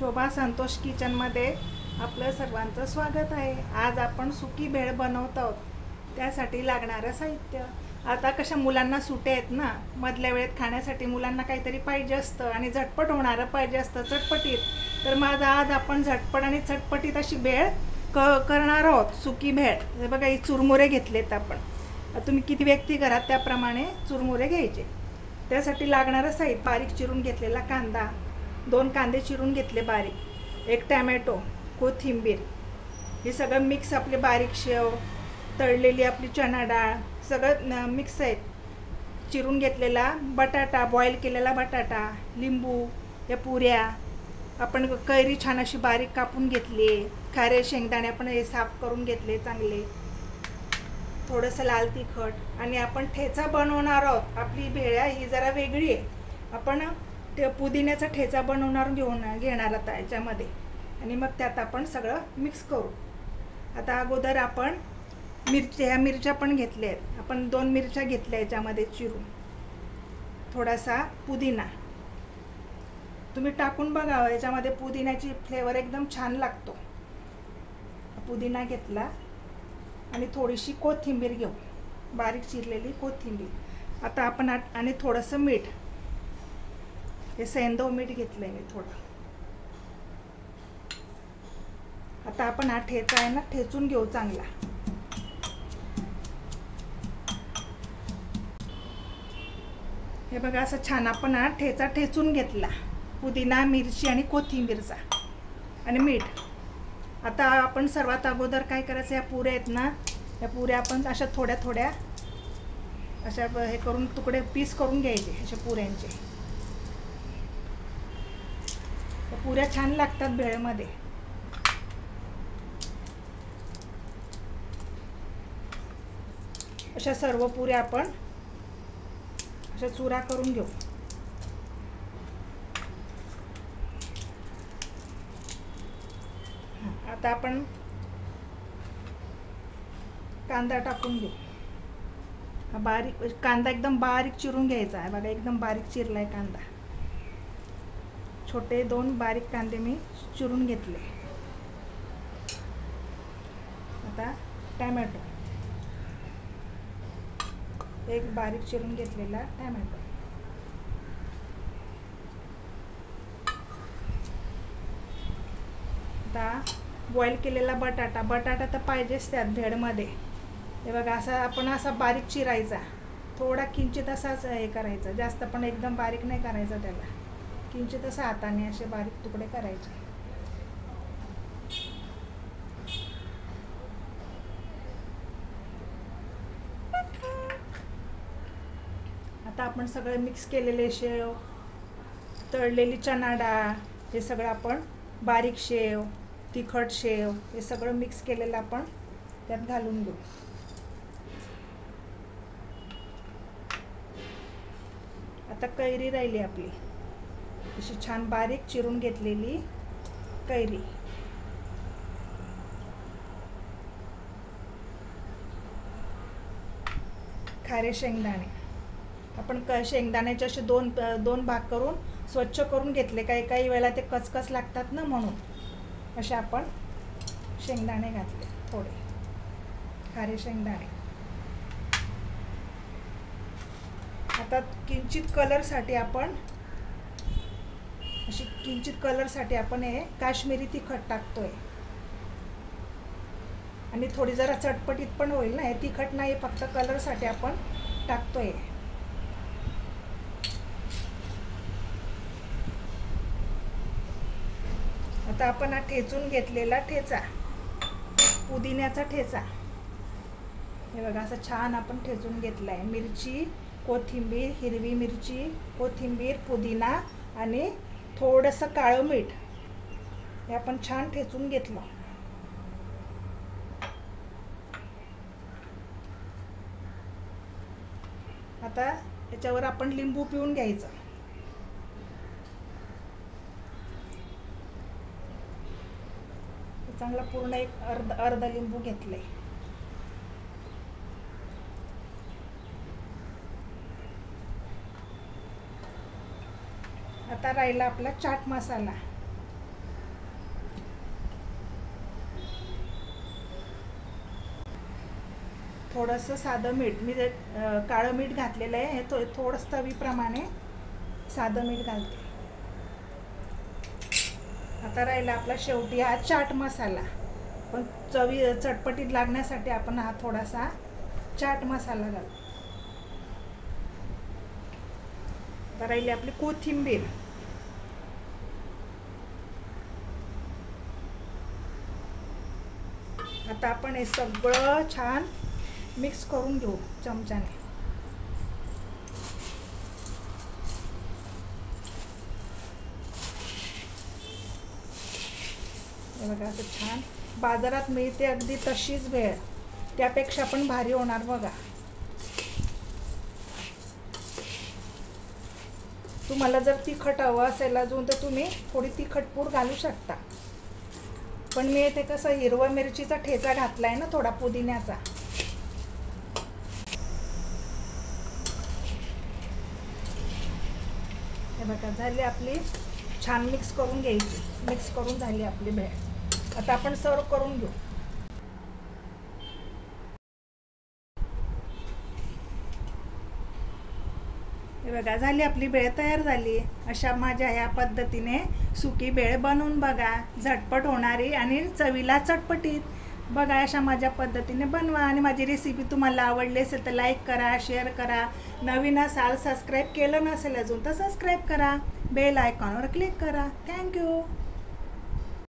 शोभा संतोष किचनमध्ये आपलं सर्वांचं स्वागत आहे। आज आपण सुकी भेळ बनवत आहोत। त्यासाठी लागणारं साहित्य, आता कशा मुलांना सुट्या आहेत ना, मधल्या वेळेत खाण्यासाठी मुलांना काहीतरी पाहिजे असतं आणि झटपट होणारं पाहिजे असतं, चटपटीत। तर मग आज आपण झटपट आणि चटपटीत अशी भेळ करणार आहोत, सुकी भेळ। हे बघा, ही चुरमुरे घेतलेत आपण। तुम्ही किती व्यक्ती घरात त्याप्रमाणे चुरमुरे घ्यायचे। त्यासाठी लागणारं साहित्य: बारीक चिरून घेतलेला कांदा, 2 कांदे चिरून घेतले बारीक, 1 टॅमॅटो, कोथिंबीर, हे सगळं मिक्स, आपले बारीक शेव, तळलेली आपली चणा डाळ, सगळं मिक्स आहेत। चिरून घेतलेला बटाटा, बॉईल केलेला बटाटा, लिंबू, या पुऱ्या, आपण कैरी छान अशी बारीक कापून घेतली, खारे शेंगदाणे आपण हे साफ करून घेतले चांगले, थोडंसं लाल तिखट, आणि आपण ठेचा बनवणार आहोत। आपली भेळ ही जरा वेगळी आहे, आपण पुदिन्याचा ठेचा घेणार आता याच्यामध्ये, आणि मग त्यात आपण सगळं मिक्स करू। आता अगोदर आपण ह्या मिरच्या पण घेतल्या आहेत, आपण 2 मिरच्या घेतल्या याच्यामध्ये चिरून, थोडासा पुदिना तुम्ही टाकून बघा, याच्यामध्ये पुदिन्याची फ्लेवर एकदम छान लागतो। पुदिना घेतला आणि थोडीशी कोथिंबीर घेऊ, बारीक चिरलेली कोथिंबीर। आता आपण आणि थोडंसं मीठ, हे सेंधव मीठ घेतलंय मी थोडं। आता आपण हा ठेचा आहे ना, ठेचून घेऊ चांगला। हे बघा, असं छान आपण हा ठेचा ठेचून घेतला, पुदिना, मिरची आणि कोथिंबीरचा, आणि मीठ। आता आपण सर्वात अगोदर काय करायचं, या पुऱ्या आहेत ना, या पुऱ्या आपण अशा थोड्या थोड्या अशा हे करून तुकडे पीस करून घ्यायचे अशा पुऱ्यांचे। पुऱ्या छान लागतात भेळमध्ये। अशा सर्व पुऱ्या आपण अशा चुरा करून घेऊ। आता आपण कांदा टाकून घेऊ, हा बारीक कांदा एकदम बारीक चिरून घ्यायचा आहे बघा, एकदम बारीक चिरलाय कांदा। छोटे 2 बारीक कांदे मी चिरून घेतले। आता टॅमॅटो, 1 बारीक चिरून घेतलेला टॅमॅटो। आता बॉईल केलेला बटाटा, बटाटा तर पाहिजेच त्यात भेळमध्ये। हे बघा, असा आपण असा बारीक चिरायचा, थोडा किंचित असाच हे करायचा, जास्त पण एकदम बारीक नाही करायचा त्याला, किंचित असं हाताने असे बारीक तुकडे करायचे। आता आपण सगळे मिक्स केलेले शेव, तळलेली चणा डाळ, हे सगळं आपण बारीक शेव, तिखट शेव, हे सगळं मिक्स केलेलं आपण त्यात घालून घेऊ। आता कैरी राहिली आपली, अशी छान बारीक चिरून घेतलेली कैरी, खारे शेंगदाणे, आपण शेंगदाण्याचे असे 2 भाग करून स्वच्छ करून घेतले, काही वेळेला ते कचकच लागतात ना, म्हणून असे आपण शेंगदाणे घातले, थोडे खारे शेंगदाणे। आता किंचित कलरसाठी आपण हे काश्मीरी तिखट टाकतोय, आणि थोडी जरा चटपटीत पण होईल ना, हे तिखट नाही, फक्त कलरसाठी आपण टाकतोय। आता आपण हा ठेचून घेतलेला ठेचा, पुदिन्याचा ठेचा, हे बघा, असं छान आपण ठेचून घेतलाय। मिरची, कोथिंबीर, हिरवी मिरची, कोथिंबीर, पुदिना आणि थोडंसं काळं मीठ, हे आपण छान ठेचून घेतलं। आता याच्यावर आपण लिंबू पिळून घ्यायचं, चांगला पूर्ण एक अर्धा लिंबू घेतलंय। आता राहिला आपला चाट मसाला, थोडंसं साधं मीठ, मी जे काळं मीठ घातलेलं आहे, हे थोडंसं चवीप्रमाणे साधं मीठ घालते. आता राहिला आपला शेवटी हा चाट मसाला. पण चटपटीत लागण्यासाठी आपण हा थोडासा चाट मसाला घालतो. आता राहिली आपली कोथिंबीर. आता आपण हे सगळं छान मिक्स करून घेऊ चमच्याने. हे बघा असं छान बाजारात मिळते अगदी तशीच भेळ, त्यापेक्षा पण भारी होणार बघा. तुम्हाला जर तिखट हवं असेल अजून तर तुम्ही थोडी तिखट पूड घालू शकता. पण मी इथे कसं हिरवा मिरचीचा ठेचा घातलाय ना, थोडा पुदिन्याचा. हे बघा झाली आपली, छान मिक्स करून घ्यायची. मिक्स करून झाली आपली भेळ. आता आपण सर्व करून घेऊ. हे बघा झाली आपली भेळ तयार झाली. अशा माझ्या ह्या पद्धतीने सुकी भेळ बनवून बघा. झटपट होणारी आणि चवीला चटपटीत. बघा अशा माझ्या पद्धतीने बनवा. आणि माझी रेसिपी तुम्हाला आवडली असेल तर लाईक करा, शेअर करा. नवीन असाल, सबस्क्राईब केलं नसेल अजून तर सबस्क्राईब करा. बेल आयकॉनवर क्लिक करा. थँक्यू.